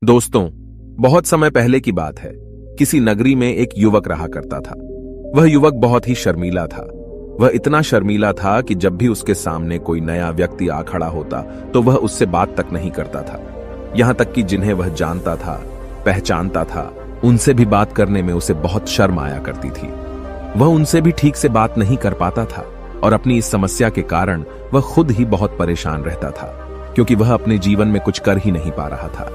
दोस्तों, बहुत समय पहले की बात है। किसी नगरी में एक युवक रहा करता था। वह युवक बहुत ही शर्मीला था। वह इतना शर्मीला था कि जब भी उसके सामने कोई नया व्यक्ति आ खड़ा होता तो वह उससे बात तक नहीं करता था। यहां तक कि जिन्हें वह जानता था, पहचानता था, उनसे भी बात करने में उसे बहुत शर्म आया करती थी। वह उनसे भी ठीक से बात नहीं कर पाता था और अपनी इस समस्या के कारण वह खुद ही बहुत परेशान रहता था, क्योंकि वह अपने जीवन में कुछ कर ही नहीं पा रहा था।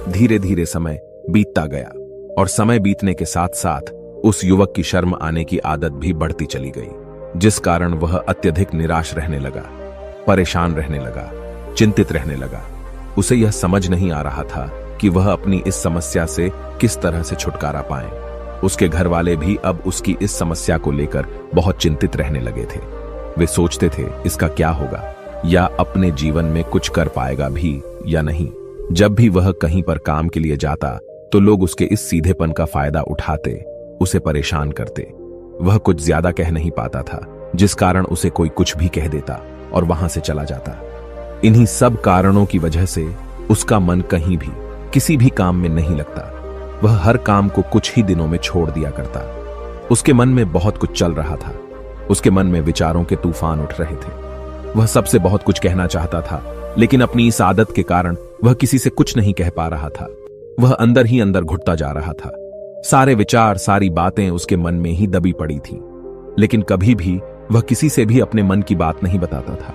धीरे धीरे समय बीतता गया और समय बीतने के साथ साथ उस युवक की शर्म आने की आदत भी बढ़ती चली गई, जिस कारण वह अत्यधिक निराश रहने लगा, परेशान रहने लगा, चिंतित रहने लगा। उसे यह समझ नहीं आ रहा था कि वह अपनी इस समस्या से किस तरह से छुटकारा पाए। उसके घर वाले भी अब उसकी इस समस्या को लेकर बहुत चिंतित रहने लगे थे। वे सोचते थे इसका क्या होगा, या अपने जीवन में कुछ कर पाएगा भी या नहीं। जब भी वह कहीं पर काम के लिए जाता तो लोग उसके इस सीधेपन का फायदा उठाते, उसे परेशान करते। वह कुछ ज्यादा कह नहीं पाता था, जिस कारण उसे कोई कुछ भी कह देता और वहां से चला जाता। इन्हीं सब कारणों की वजह से उसका मन कहीं भी किसी भी काम में नहीं लगता। वह हर काम को कुछ ही दिनों में छोड़ दिया करता। उसके मन में बहुत कुछ चल रहा था। उसके मन में विचारों के तूफान उठ रहे थे। वह सबसे बहुत कुछ कहना चाहता था, लेकिन अपनी इस आदत के कारण वह किसी से कुछ नहीं कह पा रहा था। वह अंदर ही अंदर घुटता जा रहा था। सारे विचार, सारी बातें उसके मन में ही दबी पड़ी थी, लेकिन कभी भी वह किसी से भी अपने मन की बात नहीं बताता था।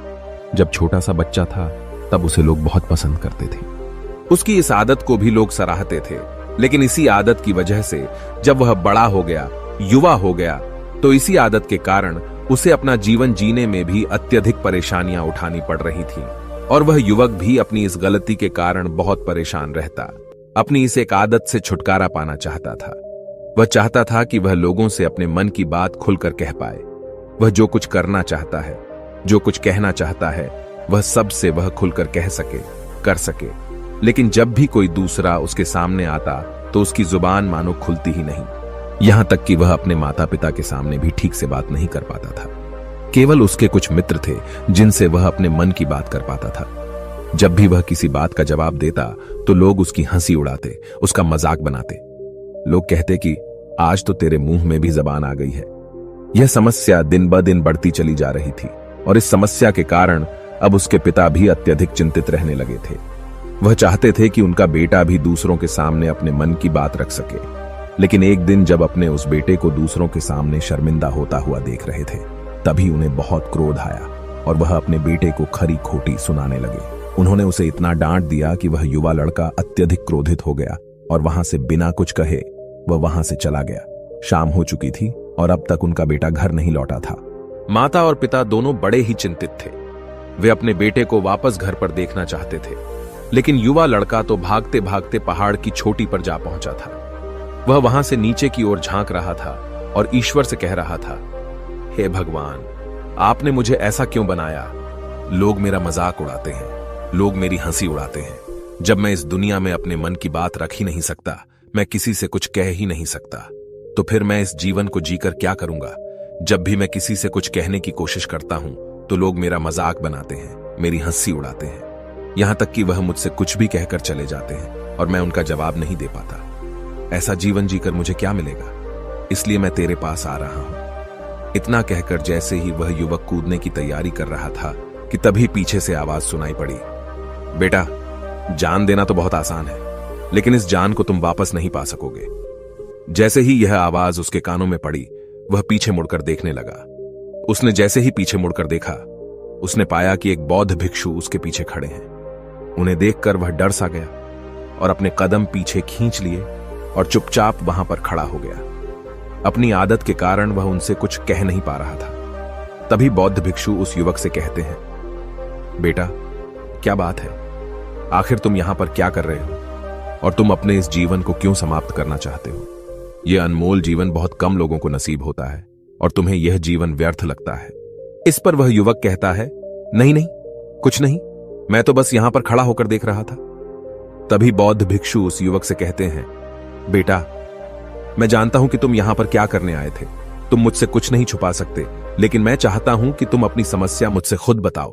जब छोटा सा बच्चा था तब उसे लोग बहुत पसंद करते थे। उसकी इस आदत को भी लोग सराहते थे, लेकिन इसी आदत की वजह से जब वह बड़ा हो गया, युवा हो गया, तो इसी आदत के कारण उसे अपना जीवन जीने में भी अत्यधिक परेशानियां उठानी पड़ रही थीं। और वह युवक भी अपनी इस गलती के कारण बहुत परेशान रहता। अपनी इस एक आदत से छुटकारा पाना चाहता था। वह चाहता था कि वह लोगों से अपने मन की बात खुलकर कह पाए। वह जो कुछ करना चाहता है, जो कुछ कहना चाहता है, वह सब से वह खुलकर कह सके, कर सके। लेकिन जब भी कोई दूसरा उसके सामने आता तो उसकी जुबान मानो खुलती ही नहीं। यहां तक कि वह अपने माता पिता के सामने भी ठीक से बात नहीं कर पाता था। केवल उसके कुछ मित्र थे जिनसे वह अपने मन की बात कर पाता था। जब भी वह किसी बात का जवाब देता तो लोग उसकी हंसी उड़ाते, उसका मजाक बनाते। लोग कहते कि आज तो तेरे मुंह में भी जबान आ गई है। यह समस्या दिन ब दिन बढ़ती चली जा रही थी और इस समस्या के कारण अब उसके पिता भी अत्यधिक चिंतित रहने लगे थे। वह चाहते थे कि उनका बेटा भी दूसरों के सामने अपने मन की बात रख सके, लेकिन एक दिन जब अपने उस बेटे को दूसरों के सामने शर्मिंदा होता हुआ देख रहे थे, तभी उन्हें बहुत क्रोध आया और वह अपने बेटे को खरी खोटी सुनाने लगे। उन्होंने उसे इतना डांट दिया कि वह युवा लड़का अत्यधिक क्रोधित हो गया और वहां से बिना कुछ कहे वह वहां से चला गया। शाम हो चुकी थी और अब तक उनका बेटा घर नहीं लौटा था। माता और पिता दोनों बड़े ही चिंतित थे। वे अपने बेटे को वापस घर पर देखना चाहते थे, लेकिन युवा लड़का तो भागते भागते पहाड़ की चोटी पर जा पहुंचा था। वह वहां से नीचे की ओर झांक रहा था और ईश्वर से कह रहा था, हे भगवान, आपने मुझे ऐसा क्यों बनाया? लोग मेरा मजाक उड़ाते हैं, लोग मेरी हंसी उड़ाते हैं। जब मैं इस दुनिया में अपने मन की बात रख ही नहीं सकता, मैं किसी से कुछ कह ही नहीं सकता, तो फिर मैं इस जीवन को जीकर क्या करूंगा? जब भी मैं किसी से कुछ कहने की कोशिश करता हूं तो लोग मेरा मजाक बनाते हैं, मेरी हंसी उड़ाते हैं। यहां तक कि वह मुझसे कुछ भी कहकर चले जाते हैं और मैं उनका जवाब नहीं दे पाता। ऐसा जीवन जीकर मुझे क्या मिलेगा? इसलिए मैं तेरे पास आ रहा हूं। इतना कहकर जैसे ही वह युवक कूदने की तैयारी कर रहा था कि तभी पीछे से आवाज सुनाई पड़ी, बेटा, जान देना तो बहुत आसान है, लेकिन इस जान को तुम वापस नहीं पा सकोगे। जैसे ही यह आवाज उसके कानों में पड़ी, वह पीछे मुड़कर देखने लगा। उसने जैसे ही पीछे मुड़कर देखा, उसने पाया कि एक बौद्ध भिक्षु उसके पीछे खड़े हैं। उन्हें देखकर वह डर सा गया और अपने कदम पीछे खींच लिए और चुपचाप वहां पर खड़ा हो गया। अपनी आदत के कारण वह उनसे कुछ कह नहीं पा रहा था। तभी बौद्ध भिक्षु उस युवक से कहते हैं, बेटा, क्या बात है? आखिर तुम यहां पर क्या कर रहे हो और तुम अपने इस जीवन को क्यों समाप्त करना चाहते हो? यह अनमोल जीवन बहुत कम लोगों को नसीब होता है और तुम्हें यह जीवन व्यर्थ लगता है। इस पर वह युवक कहता है, नहीं नहीं, कुछ नहीं, मैं तो बस यहां पर खड़ा होकर देख रहा था। तभी बौद्ध भिक्षु उस युवक से कहते हैं, बेटा, मैं जानता हूं कि तुम यहां पर क्या करने आए थे। तुम मुझसे कुछ नहीं छुपा सकते, लेकिन मैं चाहता हूं कि तुम अपनी समस्या मुझसे खुद बताओ,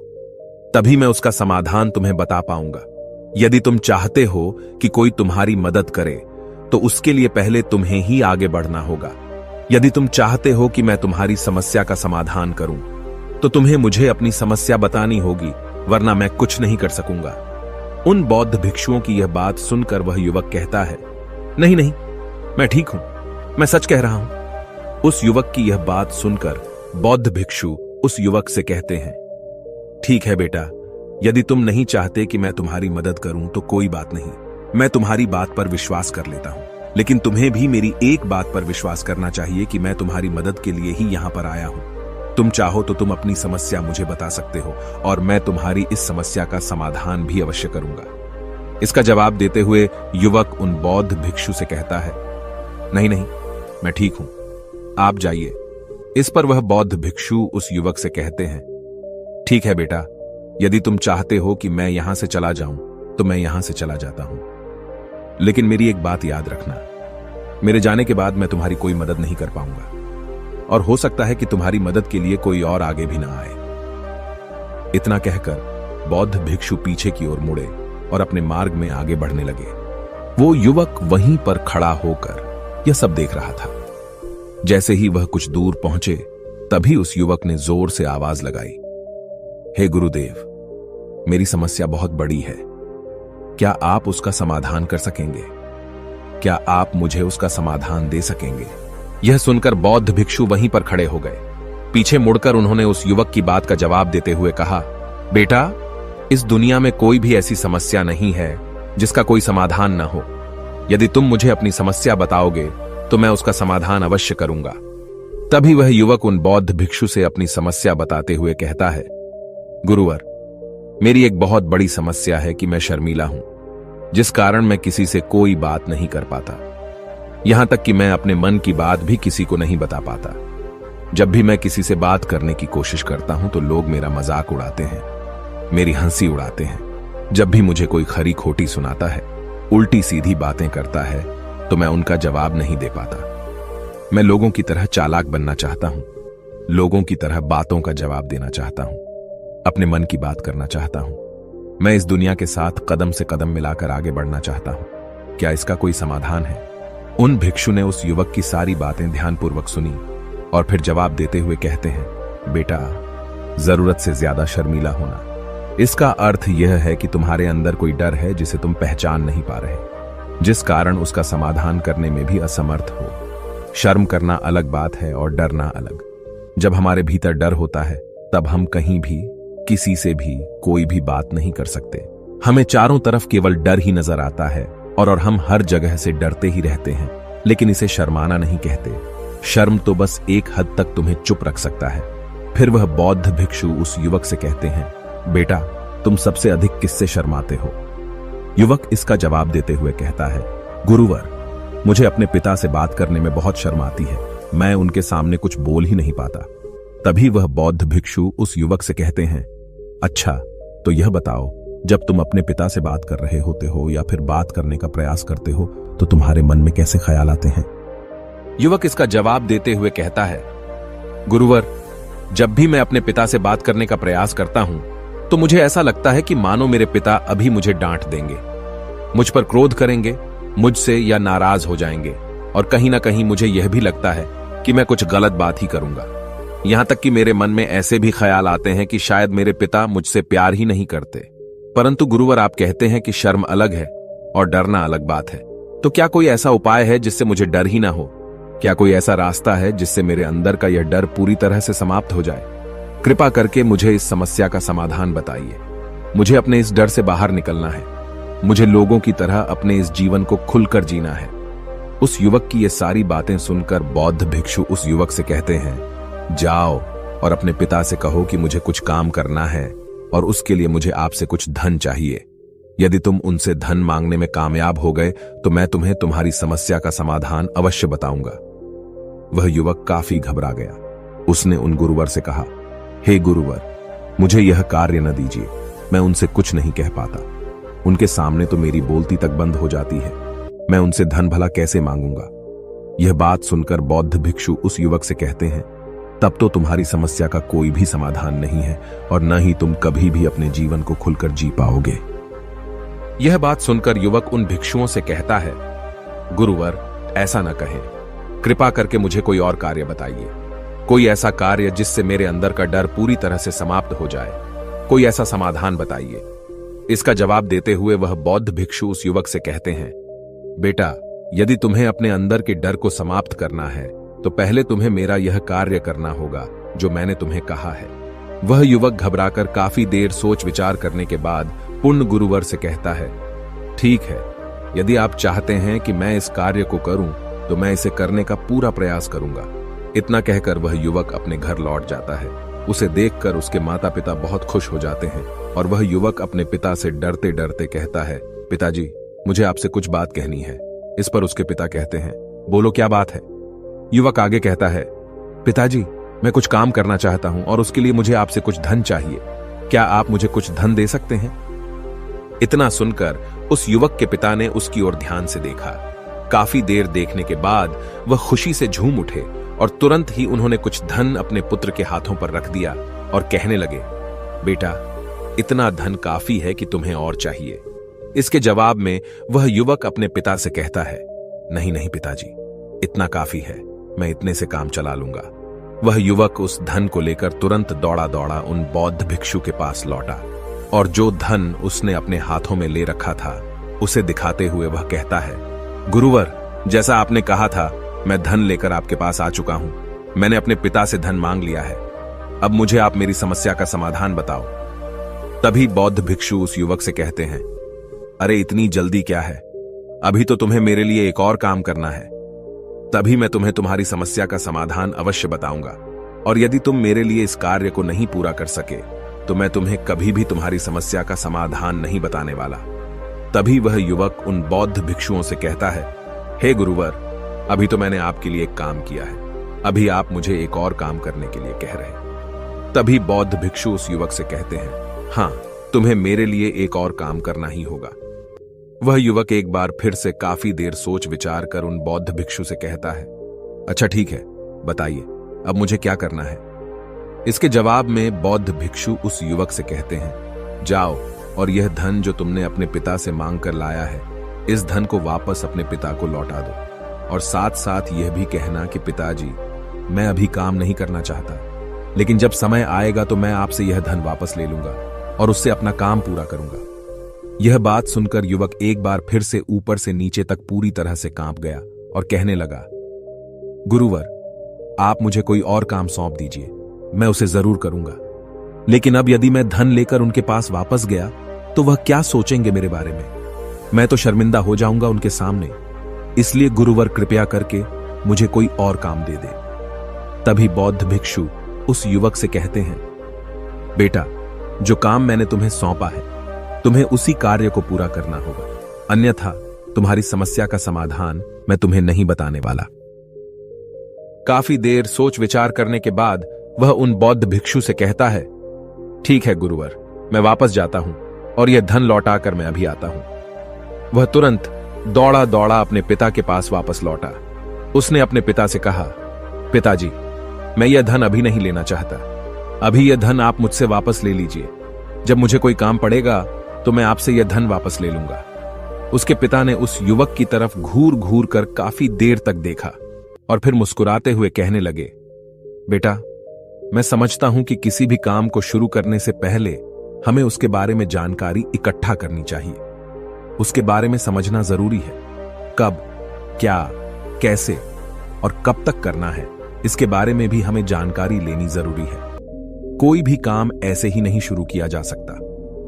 तभी मैं उसका समाधान तुम्हें बता पाऊंगा। यदि तुम चाहते हो कि कोई तुम्हारी मदद करे तो उसके लिए पहले तुम्हें ही आगे बढ़ना होगा। यदि तुम चाहते हो कि मैं तुम्हारी समस्या का समाधान करूं तो तुम्हें मुझे अपनी समस्या बतानी होगी, वरना मैं कुछ नहीं कर सकूंगा। उन बौद्ध भिक्षुओं की यह बात सुनकर वह युवक कहता है, नहीं नहीं, मैं ठीक हूं, मैं सच कह रहा हूं। उस युवक की यह बात सुनकर बौद्ध भिक्षु उस युवक से कहते हैं, ठीक है बेटा, यदि तुम नहीं चाहते कि मैं तुम्हारी मदद करूं तो कोई बात नहीं, मैं तुम्हारी बात पर विश्वास कर लेता हूं। लेकिन तुम्हें भी मेरी एक बात पर विश्वास करना चाहिए कि मैं तुम्हारी मदद के लिए ही यहां पर आया हूं। तुम चाहो तो तुम अपनी समस्या मुझे बता सकते हो और मैं तुम्हारी इस समस्या का समाधान भी अवश्य करूंगा। इसका जवाब देते हुए युवक उन बौद्ध भिक्षु से कहता है, नहीं नहीं, मैं ठीक हूं, आप जाइए। इस पर वह बौद्ध भिक्षु उस युवक से कहते हैं, ठीक है बेटा, यदि तुम चाहते हो कि मैं यहां से चला जाऊं तो मैं यहां से चला जाता हूं, लेकिन मेरी एक बात याद रखना, मेरे जाने के बाद मैं तुम्हारी कोई मदद नहीं कर पाऊंगा और हो सकता है कि तुम्हारी मदद के लिए कोई और आगे भी ना आए। इतना कहकर बौद्ध भिक्षु पीछे की ओर मुड़े और अपने मार्ग में आगे बढ़ने लगे। वो युवक वहीं पर खड़ा होकर यह सब देख रहा था। जैसे ही वह कुछ दूर पहुंचे तभी उस युवक ने जोर से आवाज लगाई, हे गुरुदेव, मेरी समस्या बहुत बड़ी है, क्या आप उसका समाधान कर सकेंगे? क्या आप मुझे उसका समाधान दे सकेंगे? यह सुनकर बौद्ध भिक्षु वहीं पर खड़े हो गए। पीछे मुड़कर उन्होंने उस युवक की बात का जवाब देते हुए कहा, बेटा, इस दुनिया में कोई भी ऐसी समस्या नहीं है जिसका कोई समाधान न हो। यदि तुम मुझे अपनी समस्या बताओगे तो मैं उसका समाधान अवश्य करूंगा। तभी वह युवक उन बौद्ध भिक्षु से अपनी समस्या बताते हुए कहता है, गुरुवर, मेरी एक बहुत बड़ी समस्या है कि मैं शर्मीला हूं, जिस कारण मैं किसी से कोई बात नहीं कर पाता। यहां तक कि मैं अपने मन की बात भी किसी को नहीं बता पाता। जब भी मैं किसी से बात करने की कोशिश करता हूं तो लोग मेरा मजाक उड़ाते हैं, मेरी हंसी उड़ाते हैं। जब भी मुझे कोई खरी खोटी सुनाता है, उल्टी सीधी बातें करता है, तो मैं उनका जवाब नहीं दे पाता। मैं लोगों की तरह चालाक बनना चाहता हूं, लोगों की तरह बातों का जवाब देना चाहता हूं, अपने मन की बात करना चाहता हूं। मैं इस दुनिया के साथ कदम से कदम मिलाकर आगे बढ़ना चाहता हूं। क्या इसका कोई समाधान है? उन भिक्षु ने उस युवक की सारी बातें ध्यानपूर्वक सुनी और फिर जवाब देते हुए कहते हैं, बेटा, जरूरत से ज्यादा शर्मीला होना, इसका अर्थ यह है कि तुम्हारे अंदर कोई डर है जिसे तुम पहचान नहीं पा रहे, जिस कारण उसका समाधान करने में भी असमर्थ हो। शर्म करना अलग बात है और डरना अलग। जब हमारे भीतर डर होता है तब हम कहीं भी, किसी से भी कोई भी बात नहीं कर सकते। हमें चारों तरफ केवल डर ही नजर आता है और हम हर जगह से डरते ही रहते हैं, लेकिन इसे शर्माना नहीं कहते। शर्म तो बस एक हद तक तुम्हें चुप रख सकता है। फिर वह बौद्ध भिक्षु उस युवक से कहते हैं, बेटा, तुम सबसे अधिक किससे शर्माते हो? युवक इसका जवाब देते हुए कहता है, गुरुवर, मुझे अपने पिता से बात करने में बहुत शर्म आती है, मैं उनके सामने कुछ बोल ही नहीं पाता। तभी वह बौद्ध भिक्षु उस युवक से कहते हैं, अच्छा, तो यह बताओ, जब तुम अपने पिता से बात कर रहे होते हो या फिर बात करने का प्रयास करते हो तो तुम्हारे मन में कैसे ख्याल आते हैं? युवक इसका जवाब देते हुए कहता है, गुरुवर, जब भी मैं अपने पिता से बात करने का प्रयास करता हूं तो मुझे ऐसा लगता है कि मानो मेरे पिता अभी मुझे डांट देंगे, मुझ पर क्रोध करेंगे, मुझसे या नाराज हो जाएंगे, और कहीं ना कहीं मुझे यह भी लगता है कि मैं कुछ गलत बात ही करूंगा। यहां तक कि मेरे मन में ऐसे भी ख्याल आते हैं कि शायद मेरे पिता मुझसे प्यार ही नहीं करते। परंतु गुरुवर, आप कहते हैं कि शर्म अलग है और डरना अलग बात है, तो क्या कोई ऐसा उपाय है जिससे मुझे डर ही ना हो? क्या कोई ऐसा रास्ता है जिससे मेरे अंदर का यह डर पूरी तरह से समाप्त हो जाए? कृपा करके मुझे इस समस्या का समाधान बताइए। मुझे अपने इस डर से बाहर निकलना है। मुझे लोगों की तरह अपने इस जीवन को खुलकर जीना है। उस युवक की ये सारी बातें सुनकर बौद्ध भिक्षु उस युवक से कहते हैं, जाओ और अपने पिता से कहो कि मुझे कुछ काम करना है और उसके लिए मुझे आपसे कुछ धन चाहिए। यदि तुम उनसे धन मांगने में कामयाब हो गए तो मैं तुम्हें तुम्हारी समस्या का समाधान अवश्य बताऊंगा। वह युवक काफी घबरा गया। उसने उन गुरुवर से कहा, हे गुरुवर, मुझे यह कार्य न दीजिए, मैं उनसे कुछ नहीं कह पाता। उनके सामने तो मेरी बोलती तक बंद हो जाती है, मैं उनसे धन भला कैसे मांगूंगा? यह बात सुनकर बौद्ध भिक्षु उस युवक से कहते हैं, तब तो तुम्हारी समस्या का कोई भी समाधान नहीं है और न ही तुम कभी भी अपने जीवन को खुलकर जी पाओगे। यह बात सुनकर युवक उन भिक्षुओं से कहता है, गुरुवर, ऐसा न कहें, कृपा करके मुझे कोई और कार्य बताइए, कोई ऐसा कार्य जिससे मेरे अंदर का डर पूरी तरह से समाप्त हो जाए, कोई ऐसा समाधान बताइए। इसका जवाब देते हुए वह बौद्ध भिक्षु उस युवक से कहते हैं, बेटा, यदि तुम्हें अपने अंदर के डर को समाप्त करना है तो पहले तुम्हें मेरा यह कार्य करना होगा जो मैंने तुम्हें कहा है। वह युवक घबराकर काफी देर सोच विचार करने के बाद पूर्ण गुरुवर से कहता है, ठीक है, यदि आप चाहते हैं कि मैं इस कार्य को करूं तो मैं इसे करने का पूरा प्रयास करूंगा। इतना कहकर वह युवक अपने घर लौट जाता है। उसे देखकर उसके माता पिता बहुत खुश हो जाते हैं और वह युवक अपने पिता से डरते डरते कहता है, पिताजी, मुझे आपसे कुछ बात कहनी है। इस पर उसके पिता कहते हैं, बोलो, क्या बात है? युवक आगे कहता है, पिताजी, मैं कुछ काम करना चाहता हूं और उसके लिए मुझे आपसे कुछ धन चाहिए। क्या आप मुझे कुछ धन दे सकते हैं? इतना सुनकर उस युवक के पिता ने उसकी ओर ध्यान से देखा। काफी देर देखने के बाद वह खुशी से झूम उठे और तुरंत ही उन्होंने कुछ धन अपने पुत्र के हाथों पर रख दिया और कहने लगे, बेटा, इतना धन काफी है कि तुम्हें और चाहिए। इसके जवाब में वह युवक अपने पिता से कहता है, नहीं नहीं पिताजी, इतना काफी है, मैं इतने से काम चला लूंगा। वह युवक उस धन को लेकर तुरंत दौड़ा दौड़ा उन बौद्ध भिक्षु के पास लौटा और जो धन उसने अपने हाथों में ले रखा था उसे दिखाते हुए वह कहता है, गुरुवर, जैसा आपने कहा था, मैं धन लेकर आपके पास आ चुका हूं। मैंने अपने पिता से धन मांग लिया है। अब मुझे आप मेरी समस्या का समाधान बताओ। तभी बौद्ध भिक्षु उस युवक से कहते हैं, अरे इतनी जल्दी क्या है, अभी तो तुम्हें मेरे लिए एक और काम करना है, तभी मैं तुम्हें तुम्हारी समस्या का समाधान अवश्य बताऊंगा। और यदि तुम मेरे लिए इस कार्य को नहीं पूरा कर सके तो मैं तुम्हें कभी भी तुम्हारी समस्या का समाधान नहीं बताने वाला। तभी वह युवक उन बौद्ध भिक्षुओं से कहता है, हे गुरुवर, अभी तो मैंने आपके लिए एक काम किया है, अभी आप मुझे एक और काम करने के लिए कह रहे। तभी बौद्ध भिक्षु उस युवक से कहते हैं, हाँ, तुम्हें मेरे लिए एक और काम करना ही होगा। वह युवक एक बार फिर से काफी देर सोच विचार कर उन बौद्ध भिक्षु से कहता है, अच्छा ठीक है, बताइए अब मुझे क्या करना है। इसके जवाब में बौद्ध भिक्षु उस युवक से कहते हैं, जाओ और यह धन जो तुमने अपने पिता से मांग कर लाया है, इस धन को वापस अपने पिता को लौटा दो और साथ साथ यह भी कहना कि पिताजी, मैं अभी काम नहीं करना चाहता, लेकिन जब समय आएगा तो मैं आपसे यह धन वापस ले लूंगा और उससे अपना काम पूरा करूंगा। यह बात सुनकर युवक एक बार फिर से ऊपर से नीचे तक पूरी तरह से कांप गया और कहने लगा, गुरुवर, आप मुझे कोई और काम सौंप दीजिए, मैं उसे जरूर करूंगा। लेकिन अब यदि मैं धन लेकर उनके पास वापस गया तो वह क्या सोचेंगे मेरे बारे में? मैं तो शर्मिंदा हो जाऊंगा उनके सामने। इसलिए गुरुवर, कृपया करके मुझे कोई और काम दे दे। तभी बौद्ध भिक्षु उस युवक से कहते हैं, बेटा, जो काम मैंने तुम्हें सौंपा है, तुम्हें उसी कार्य को पूरा करना होगा, अन्यथा तुम्हारी समस्या का समाधान मैं तुम्हें नहीं बताने वाला। काफी देर सोच विचार करने के बाद वह उन बौद्ध भिक्षु से कहता है, ठीक है गुरुवर, मैं वापस जाता हूं और यह धन लौटाकर मैं अभी आता हूं। वह तुरंत दौड़ा दौड़ा अपने पिता के पास वापस लौटा। उसने अपने पिता से कहा, पिताजी, मैं यह धन अभी नहीं लेना चाहता, अभी यह धन आप मुझसे वापस ले लीजिए। जब मुझे कोई काम पड़ेगा तो मैं आपसे यह धन वापस ले लूंगा। उसके पिता ने उस युवक की तरफ घूर घूर कर काफी देर तक देखा और फिर मुस्कुराते हुए कहने लगे, बेटा, मैं समझता हूं कि किसी भी काम को शुरू करने से पहले हमें उसके बारे में जानकारी इकट्ठा करनी चाहिए। उसके बारे में समझना जरूरी है। कब, क्या, कैसे और कब तक करना है, इसके बारे में भी हमें जानकारी लेनी जरूरी है। कोई भी काम ऐसे ही नहीं शुरू किया जा सकता।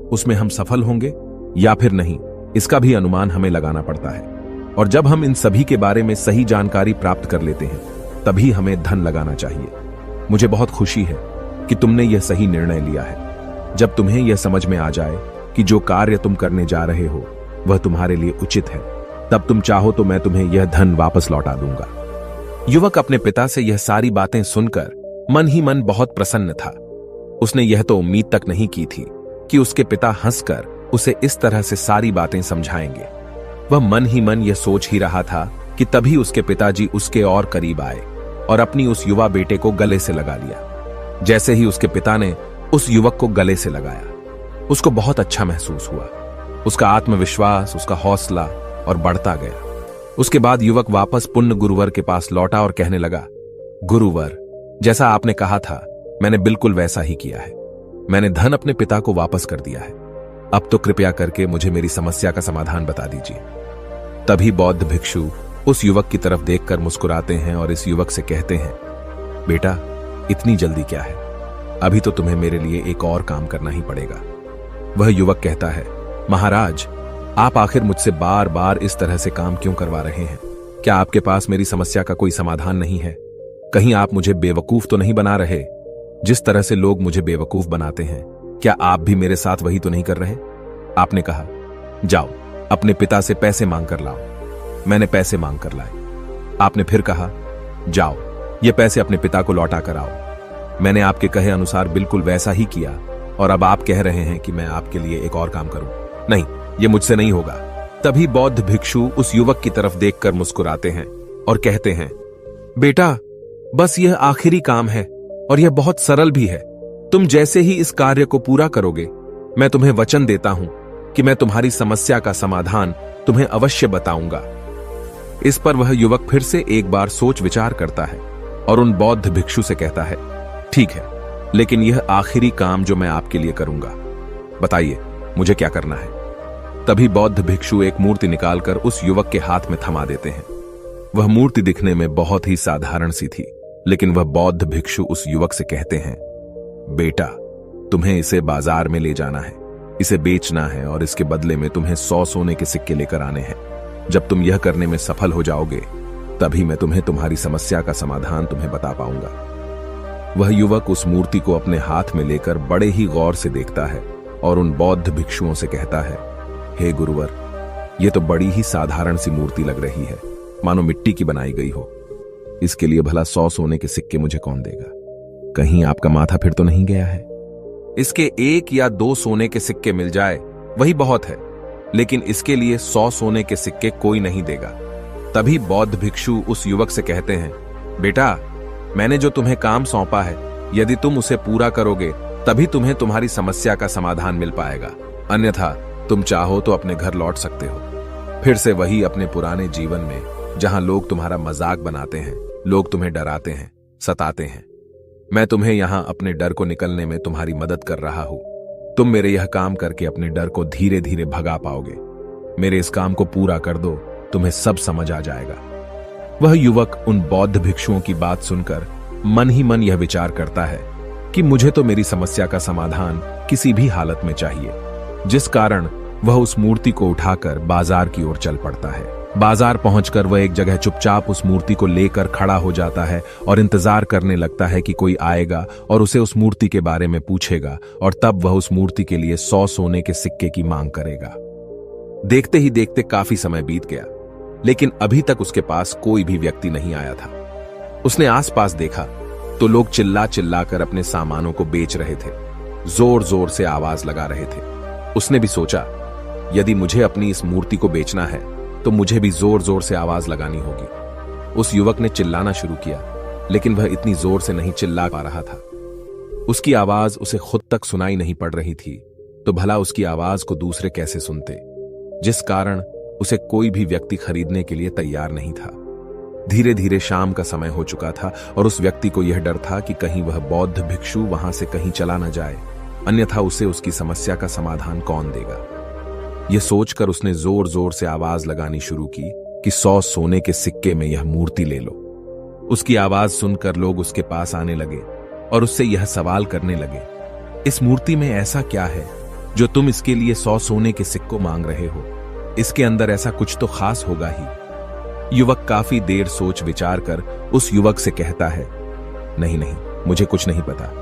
उसमें हम सफल होंगे या फिर नहीं, इसका भी अनुमान हमें लगाना पड़ता है। और जब हम इन सभी के बारे में सही जानकारी प्राप्त कर लेते हैं, तभी हमें धन लगाना चाहिए। मुझे बहुत खुशी है कि तुमने यह सही निर्णय लिया है। जब तुम्हें यह समझ में आ जाए कि जो कार्य तुम करने जा रहे हो वह तुम्हारे लिए उचित है, तब तुम चाहो तो मैं तुम्हें यह धन वापस लौटा दूंगा। युवक अपने पिता से यह सारी बातें सुनकर मन ही मन बहुत प्रसन्न था। उसने यह तो उम्मीद तक नहीं की थी कि उसके पिता हंसकर उसे इस तरह से सारी बातें समझाएंगे। वह मन ही मन यह सोच ही रहा था कि तभी उसके पिताजी उसके और करीब आए और अपनी उस युवा बेटे को गले से लगा लिया। जैसे ही उसके पिता ने उस युवक को गले से लगाया, उसको बहुत अच्छा महसूस हुआ। उसका आत्मविश्वास, उसका हौसला और बढ़ता गया। उसके बाद युवक वापस पुण्य गुरुवर के पास लौटा और कहने लगा, गुरुवर, जैसा आपने कहा था मैंने बिल्कुल वैसा ही किया है। मैंने धन अपने पिता को वापस कर दिया है। अब तो कृपया करके मुझे मेरी समस्या का समाधान बता दीजिए। तभी बौद्ध भिक्षु उस युवक की तरफ देखकर मुस्कुराते हैं और इस युवक से कहते हैं, बेटा, इतनी जल्दी क्या है? अभी तो तुम्हें मेरे लिए एक और काम करना ही पड़ेगा। वह युवक कहता है, महाराज, आप आखिर मुझसे बार बार इस तरह से काम क्यों करवा रहे हैं? क्या आपके पास मेरी समस्या का कोई समाधान नहीं है? कहीं आप मुझे बेवकूफ तो नहीं बना रहे? जिस तरह से लोग मुझे बेवकूफ बनाते हैं, क्या आप भी मेरे साथ वही तो नहीं कर रहे? आपने कहा, जाओ अपने पिता से पैसे मांग कर लाओ। मैंने पैसे मांग कर लाए। आपने फिर कहा, जाओ ये पैसे अपने पिता को लौटा कर आओ। मैंने आपके कहे अनुसार बिल्कुल वैसा ही किया और अब आप कह रहे हैं कि मैं आपके लिए एक और काम करूं। नहीं, ये मुझसे नहीं होगा। तभी बौद्ध भिक्षु उस युवक की तरफ देखकर मुस्कुराते हैं और कहते हैं, बेटा, बस यह आखिरी काम है और यह बहुत सरल भी है। तुम जैसे ही इस कार्य को पूरा करोगे, मैं तुम्हें वचन देता हूं कि मैं तुम्हारी समस्या का समाधान तुम्हें अवश्य बताऊंगा। इस पर वह युवक फिर से एक बार सोच विचार करता है और उन बौद्ध भिक्षु से कहता है, ठीक है, लेकिन यह आखिरी काम जो मैं आपके लिए करूंगा, बताइए मुझे क्या करना है? तभी बौद्ध भिक्षु एक मूर्ति निकालकर उस युवक के हाथ में थमा देते हैं। वह मूर्ति दिखने में बहुत ही साधारण सी थी, लेकिन वह बौद्ध भिक्षु उस युवक से कहते हैं, बेटा, तुम्हें इसे बाजार में ले जाना है, इसे बेचना है और इसके बदले में तुम्हें 100 सोने के सिक्के लेकर आने हैं। जब तुम यह करने में सफल हो जाओगे, तभी मैं तुम्हें तुम्हारी समस्या का समाधान तुम्हें बता पाऊंगा। वह युवक उस मूर्ति को अपने हाथ में लेकर बड़े ही गौर से देखता है और उन बौद्ध भिक्षुओं से कहता है, हे गुरुवर, यह तो बड़ी ही साधारण सी मूर्ति लग रही है, मानो मिट्टी की बनाई गई हो। इसके लिए भला 100 सोने के सिक्के मुझे कौन देगा? कहीं आपका माथा फिर तो नहीं गया है? इसके 1 या 2 सोने के सिक्के मिल जाए वही बहुत है, लेकिन इसके लिए 100 सोने के सिक्के कोई नहीं देगा। तभी बौद्ध भिक्षु उस युवक से कहते हैं, बेटा, मैंने जो तुम्हें काम सौंपा है, यदि तुम उसे पूरा करोगे तभी तुम्हें तुम्हारी समस्या का समाधान मिल पाएगा, अन्यथा तुम चाहो तो अपने घर लौट सकते हो। फिर से वही अपने पुराने जीवन में, जहां लोग तुम्हारा मजाक बनाते हैं, लोग तुम्हें डराते हैं, सताते हैं। मैं तुम्हें यहां अपने डर को निकलने में तुम्हारी मदद कर रहा हूं। तुम मेरे यह काम करके अपने डर को धीरे धीरे भगा पाओगे। मेरे इस काम को पूरा कर दो, तुम्हें सब समझ आ जाएगा। वह युवक उन बौद्ध भिक्षुओं की बात सुनकर मन ही मन यह विचार करता है कि मुझे तो मेरी समस्या का समाधान किसी भी हालत में चाहिए, जिस कारण वह उस मूर्ति को उठाकर बाजार की ओर चल पड़ता है। बाजार पहुंचकर वह एक जगह चुपचाप उस मूर्ति को लेकर खड़ा हो जाता है और इंतजार करने लगता है कि कोई आएगा और उसे उस मूर्ति के बारे में पूछेगा और तब वह उस मूर्ति के लिए 100 सोने के सिक्के की मांग करेगा। देखते ही देखते काफी समय बीत गया, लेकिन अभी तक उसके पास कोई भी व्यक्ति नहीं आया था। उसने आसपास देखा तो लोग चिल्ला चिल्लाकर अपने सामानों को बेच रहे थे, जोर जोर से आवाज लगा रहे थे। उसने भी सोचा, यदि मुझे अपनी इस मूर्ति को बेचना है तो मुझे भी जोर जोर से आवाज लगानी होगी। उस युवक ने चिल्लाना शुरू किया, लेकिन वह इतनी जोर से नहीं चिल्ला पा रहा था। उसकी आवाज उसे खुद तक सुनाई नहीं पड़ रही थी, तो भला उसकी आवाज को दूसरे कैसे सुनते, जिस कारण उसे कोई भी व्यक्ति खरीदने के लिए तैयार नहीं था। धीरे धीरे शाम का समय हो चुका था और उस व्यक्ति को यह डर था कि कहीं वह बौद्ध भिक्षु वहां से कहीं चला न जाए, अन्यथा उसे उसकी समस्या का समाधान कौन देगा। यह सोचकर उसने जोर जोर से आवाज लगानी शुरू की कि 100 सोने के सिक्के में यह मूर्ति ले लो। उसकी आवाज सुनकर लोग उसके पास आने लगे और उससे यह सवाल करने लगे, इस मूर्ति में ऐसा क्या है जो तुम इसके लिए 100 सोने के सिक्कों मांग रहे हो? इसके अंदर ऐसा कुछ तो खास होगा ही। युवक काफी देर सोच विचार कर उस युवक से कहता है, नहीं नहीं, मुझे कुछ नहीं पता,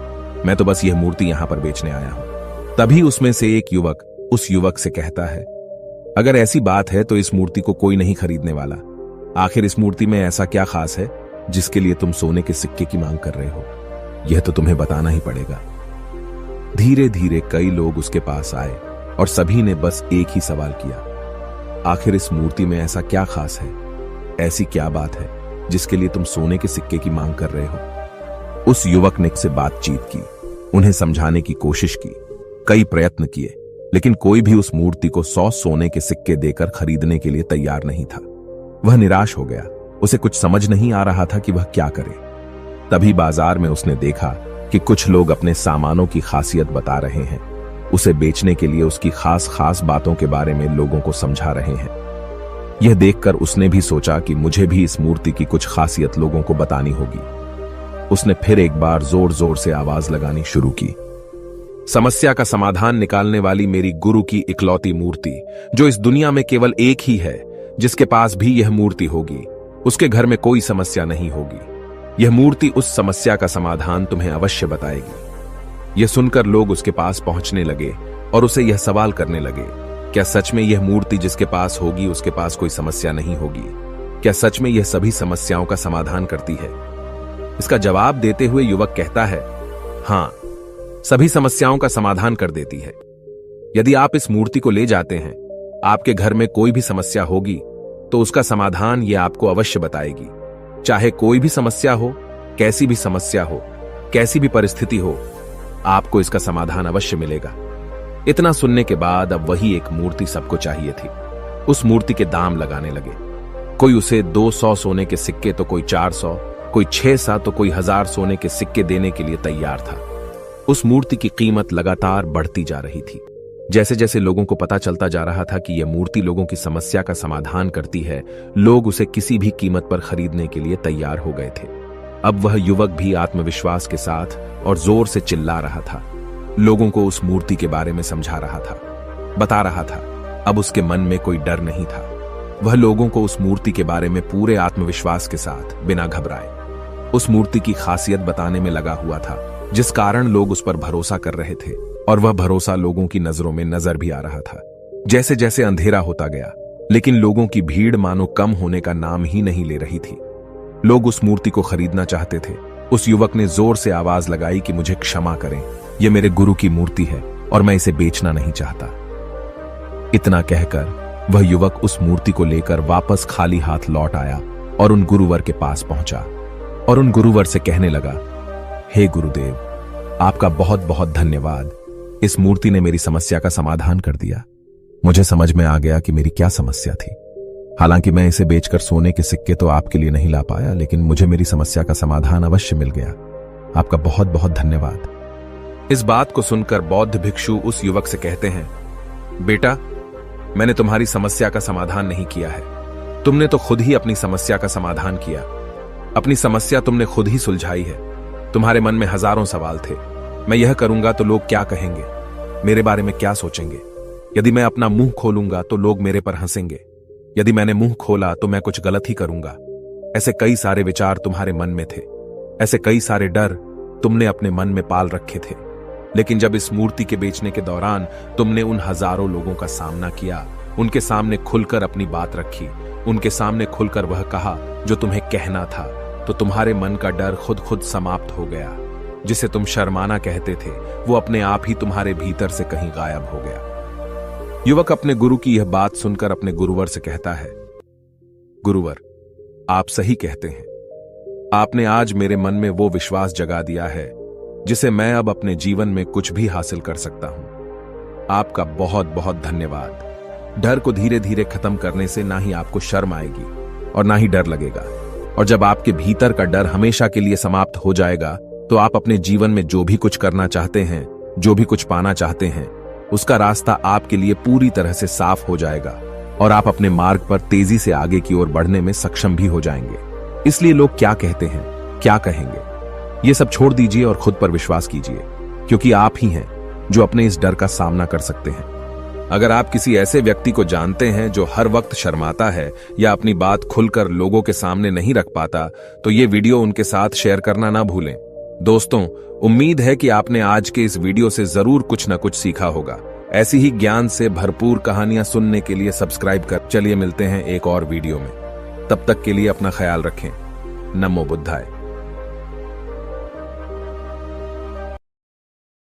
मैं तो बस यह मूर्ति यहां पर बेचने आया हूं। तभी उसमें से एक युवक उस युवक से कहता है, अगर ऐसी बात है तो इस मूर्ति को कोई नहीं खरीदने वाला। आखिर इस मूर्ति में ऐसा क्या खास है जिसके लिए तुम सोने के सिक्के की मांग कर रहे हो? यह तो तुम्हें बताना ही पड़ेगा। धीरे धीरे कई लोग उसके पास आए और सभी ने बस एक ही सवाल किया, आखिर इस मूर्ति में ऐसा क्या खास है, ऐसी क्या बात है जिसके लिए तुम सोने के सिक्के की मांग कर रहे हो? उस युवक ने से बातचीत की, उन्हें समझाने की कोशिश की, कई प्रयत्न किए, लेकिन कोई भी उस मूर्ति को 100 सोने के सिक्के देकर खरीदने के लिए तैयार नहीं था। वह निराश हो गया। उसे कुछ समझ नहीं आ रहा था कि वह क्या करे। तभी बाजार में उसने देखा कि कुछ लोग अपने सामानों की खासियत बता रहे हैं। उसे बेचने के लिए उसकी खास खास बातों के बारे में लोगों को समझा रहे हैं। यह देखकर उसने भी सोचा कि मुझे भी इस मूर्ति की कुछ खासियत लोगों को बतानी होगी। उसने फिर एक बार जोर जोर से आवाज लगानी शुरू की। समस्या का समाधान निकालने वाली मेरी गुरु की इकलौती मूर्ति, जो इस दुनिया में केवल एक ही है, जिसके पास भी यह मूर्ति होगी, उसके घर में कोई समस्या नहीं होगी। यह मूर्ति उस समस्या का समाधान तुम्हें अवश्य बताएगी। यह सुनकर लोग उसके पास पहुंचने लगे और उसे यह सवाल करने लगे, क्या सच में यह मूर्ति जिसके पास होगी उसके पास कोई समस्या नहीं होगी? क्या सच में यह सभी समस्याओं का समाधान करती है? इसका जवाब देते हुए युवक कहता है, हां, सभी समस्याओं का समाधान कर देती है। यदि आप इस मूर्ति को ले जाते हैं, आपके घर में कोई भी समस्या होगी तो उसका समाधान यह आपको अवश्य बताएगी। चाहे कोई भी समस्या हो, कैसी भी समस्या हो, कैसी भी परिस्थिति हो, आपको इसका समाधान अवश्य मिलेगा। इतना सुनने के बाद अब वही एक मूर्ति सबको चाहिए थी। उस मूर्ति के दाम लगाने लगे। कोई उसे 200 सोने के सिक्के तो कोई 400, कोई 600 तो कोई 1000 सोने के सिक्के देने के लिए तैयार था। उस मूर्ति की कीमत लगातार बढ़ती जा रही थी। जैसे जैसे लोगों को पता चलता जा रहा था कि यह मूर्ति लोगों की समस्या का समाधान करती है, लोग उसे किसी भी कीमत पर खरीदने के लिए तैयार हो गए थे। अब वह युवक भी आत्मविश्वास के साथ और जोर से चिल्ला रहा था, लोगों को उस मूर्ति के बारे में समझा रहा था, बता रहा था। अब उसके मन में कोई डर नहीं था। वह लोगों को उस मूर्ति के बारे में पूरे आत्मविश्वास के साथ, बिना घबराए, उस मूर्ति की खासियत बताने में लगा हुआ था, जिस कारण लोग उस पर भरोसा कर रहे थे। और वह भरोसा लोगों की नजरों में नजर भी आ रहा था। जैसे जैसे अंधेरा होता गया, लेकिन लोगों की भीड़ मानो कम होने का नाम ही नहीं ले रही थी। लोग उस मूर्ति को खरीदना चाहते थे। उस युवक ने जोर से आवाज लगाई कि मुझे क्षमा करें, यह मेरे गुरु की मूर्ति है और मैं इसे बेचना नहीं चाहता। इतना कहकर वह युवक उस मूर्ति को लेकर वापस खाली हाथ लौट आया और उन गुरुवर के पास पहुंचा और उन गुरुवर से कहने लगा, हे गुरुदेव, आपका बहुत बहुत धन्यवाद। इस मूर्ति ने मेरी समस्या का समाधान कर दिया। मुझे समझ में आ गया कि मेरी क्या समस्या थी। हालांकि मैं इसे बेचकर सोने के सिक्के तो आपके लिए नहीं ला पाया, लेकिन मुझे मेरी समस्या का समाधान अवश्य मिल गया। आपका बहुत बहुत धन्यवाद। इस बात को सुनकर बौद्ध भिक्षु उस युवक से कहते हैं, बेटा, मैंने तुम्हारी समस्या का समाधान नहीं किया है। तुमने तो खुद ही अपनी समस्या का समाधान किया। अपनी समस्या तुमने खुद ही सुलझाई है। तुम्हारे मन में हजारों सवाल थे। मैं यह करूंगा तो लोग क्या कहेंगे, मेरे बारे में क्या सोचेंगे। यदि मैं अपना मुंह खोलूंगा तो लोग मेरे पर हंसेंगे। यदि मैंने मुंह खोला तो मैं कुछ गलत ही करूंगा। ऐसे कई सारे विचार तुम्हारे मन में थे। ऐसे कई सारे डर तुमने अपने मन में पाल रखे थे। लेकिन जब इस मूर्ति के बेचने के दौरान तुमने उन हजारों लोगों का सामना किया, उनके सामने खुलकर अपनी बात रखी, उनके सामने खुलकर वह कहा जो तुम्हें कहना था, तो तुम्हारे मन का डर खुद समाप्त हो गया। जिसे तुम शर्माना कहते थे, वो अपने आप ही तुम्हारे भीतर से कहीं गायब हो गया। युवक अपने गुरु की यह बात सुनकर अपने गुरुवर से कहता है, गुरुवर, आप सही कहते हैं। आपने आज मेरे मन में वो विश्वास जगा दिया है जिसे मैं अब अपने जीवन में कुछ भी हासिल कर सकता हूं। आपका बहुत बहुत धन्यवाद। डर को धीरे धीरे खत्म करने से ना ही आपको शर्म आएगी और ना ही डर लगेगा। और जब आपके भीतर का डर हमेशा के लिए समाप्त हो जाएगा, तो आप अपने जीवन में जो भी कुछ करना चाहते हैं, जो भी कुछ पाना चाहते हैं, उसका रास्ता आपके लिए पूरी तरह से साफ हो जाएगा और आप अपने मार्ग पर तेजी से आगे की ओर बढ़ने में सक्षम भी हो जाएंगे। इसलिए लोग क्या कहते हैं, क्या कहेंगे, ये सब छोड़ दीजिए और खुद पर विश्वास कीजिए, क्योंकि आप ही हैं जो अपने इस डर का सामना कर सकते हैं। अगर आप किसी ऐसे व्यक्ति को जानते हैं जो हर वक्त शर्माता है या अपनी बात खुलकर लोगों के सामने नहीं रख पाता, तो ये वीडियो उनके साथ शेयर करना ना भूलें। दोस्तों, उम्मीद है कि आपने आज के इस वीडियो से जरूर कुछ न कुछ सीखा होगा। ऐसी ही ज्ञान से भरपूर कहानियां सुनने के लिए सब्सक्राइब कर चलिए मिलते हैं एक और वीडियो में। तब तक के लिए अपना ख्याल रखें। नमो बुद्धाय।